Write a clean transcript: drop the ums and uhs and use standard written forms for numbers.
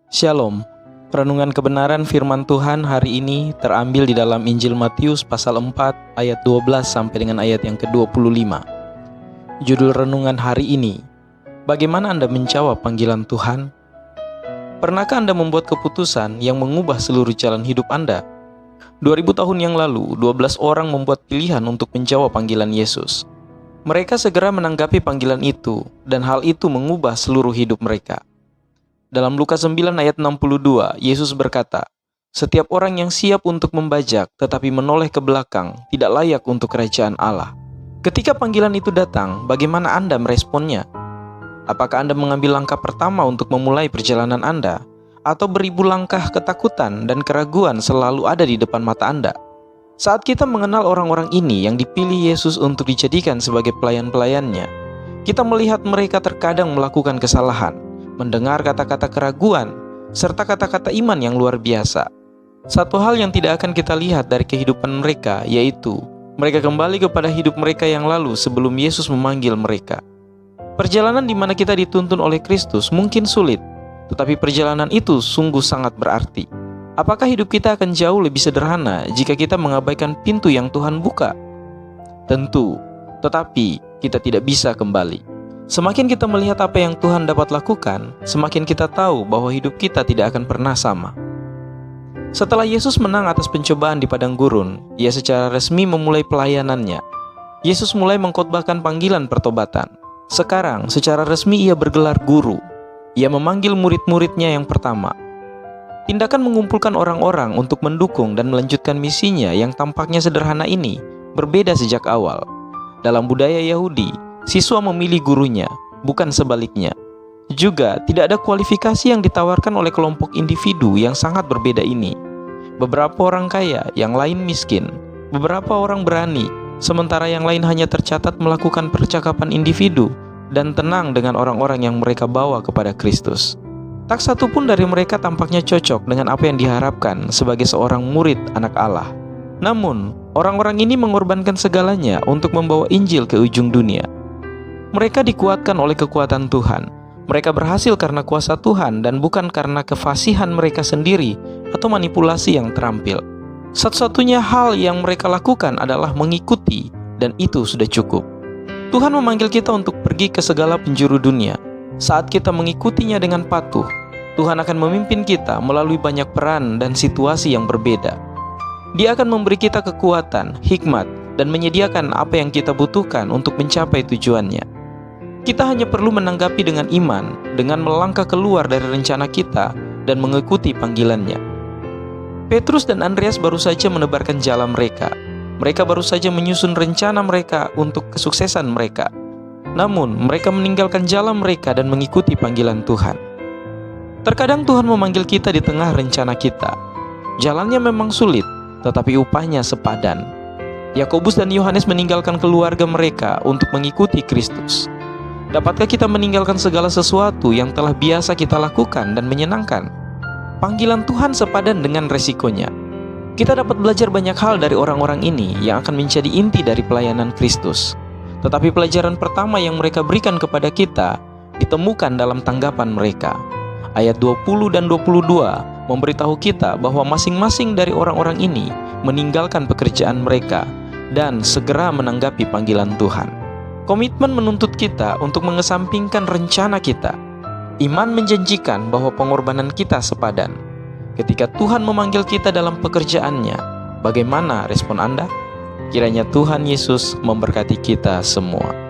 Shalom. Renungan kebenaran firman Tuhan hari ini terambil di dalam Injil Matius pasal 4 ayat 12 sampai dengan ayat yang ke-25. Judul renungan hari ini, bagaimana Anda menjawab panggilan Tuhan? Pernahkah Anda membuat keputusan yang mengubah seluruh jalan hidup Anda? 2000 tahun yang lalu, 12 orang membuat pilihan untuk menjawab panggilan Yesus. Mereka segera menanggapi panggilan itu, dan hal itu mengubah seluruh hidup mereka. Dalam Lukas 9 ayat 62, Yesus berkata, "Setiap orang yang siap untuk membajak tetapi menoleh ke belakang tidak layak untuk kerajaan Allah." Ketika panggilan itu datang, bagaimana Anda meresponnya? Apakah Anda mengambil langkah pertama untuk memulai perjalanan Anda? Atau beribu langkah ketakutan dan keraguan selalu ada di depan mata Anda? Saat kita mengenal orang-orang ini yang dipilih Yesus untuk dijadikan sebagai pelayan-pelayannya, kita melihat mereka terkadang melakukan kesalahan, mendengar kata-kata keraguan, serta kata-kata iman yang luar biasa. Satu hal yang tidak akan kita lihat dari kehidupan mereka, yaitu mereka kembali kepada hidup mereka yang lalu sebelum Yesus memanggil mereka. Perjalanan di mana kita dituntun oleh Kristus mungkin sulit, tetapi perjalanan itu sungguh sangat berarti. Apakah hidup kita akan jauh lebih sederhana jika kita mengabaikan pintu yang Tuhan buka? Tentu, tetapi kita tidak bisa kembali. Semakin kita melihat apa yang Tuhan dapat lakukan, semakin kita tahu bahwa hidup kita tidak akan pernah sama. Setelah Yesus menang atas pencobaan di padang gurun, Ia secara resmi memulai pelayanannya. Yesus mulai mengkhotbahkan panggilan pertobatan. Sekarang, secara resmi Ia bergelar guru. Ia memanggil murid-muridnya yang pertama. Tindakan mengumpulkan orang-orang untuk mendukung dan melanjutkan misinya yang tampaknya sederhana ini berbeda sejak awal. Dalam budaya Yahudi, siswa memilih gurunya, bukan sebaliknya. Juga, tidak ada kualifikasi yang ditawarkan oleh kelompok individu yang sangat berbeda ini. Beberapa orang kaya, yang lain miskin. Beberapa orang berani, sementara yang lain hanya tercatat melakukan percakapan individu dan tenang dengan orang-orang yang mereka bawa kepada Kristus. Tak satu pun dari mereka tampaknya cocok dengan apa yang diharapkan sebagai seorang murid anak Allah. Namun, orang-orang ini mengorbankan segalanya untuk membawa Injil ke ujung dunia. Mereka dikuatkan oleh kekuatan Tuhan. Mereka berhasil karena kuasa Tuhan dan bukan karena kefasihan mereka sendiri atau manipulasi yang terampil. Satu-satunya hal yang mereka lakukan adalah mengikuti, dan itu sudah cukup. Tuhan memanggil kita untuk pergi ke segala penjuru dunia. Saat kita mengikutinya dengan patuh, Tuhan akan memimpin kita melalui banyak peran dan situasi yang berbeda. Dia akan memberi kita kekuatan, hikmat, dan menyediakan apa yang kita butuhkan untuk mencapai tujuannya. Kita hanya perlu menanggapi dengan iman, dengan melangkah keluar dari rencana kita dan mengikuti panggilannya. Petrus dan Andreas baru saja menebarkan jala mereka. Mereka baru saja menyusun rencana mereka untuk kesuksesan mereka. Namun, mereka meninggalkan jala mereka dan mengikuti panggilan Tuhan. Terkadang Tuhan memanggil kita di tengah rencana kita. Jalannya memang sulit, tetapi upahnya sepadan. Yakobus dan Yohanes meninggalkan keluarga mereka untuk mengikuti Kristus. Dapatkah kita meninggalkan segala sesuatu yang telah biasa kita lakukan dan menyenangkan? Panggilan Tuhan sepadan dengan resikonya. Kita dapat belajar banyak hal dari orang-orang ini yang akan menjadi inti dari pelayanan Kristus. Tetapi pelajaran pertama yang mereka berikan kepada kita ditemukan dalam tanggapan mereka. Ayat 20 dan 22 memberitahu kita bahwa masing-masing dari orang-orang ini meninggalkan pekerjaan mereka dan segera menanggapi panggilan Tuhan. Komitmen menuntut kita untuk mengesampingkan rencana kita. Iman menjanjikan bahwa pengorbanan kita sepadan. Ketika Tuhan memanggil kita dalam pekerjaannya, bagaimana respon Anda? Kiranya Tuhan Yesus memberkati kita semua.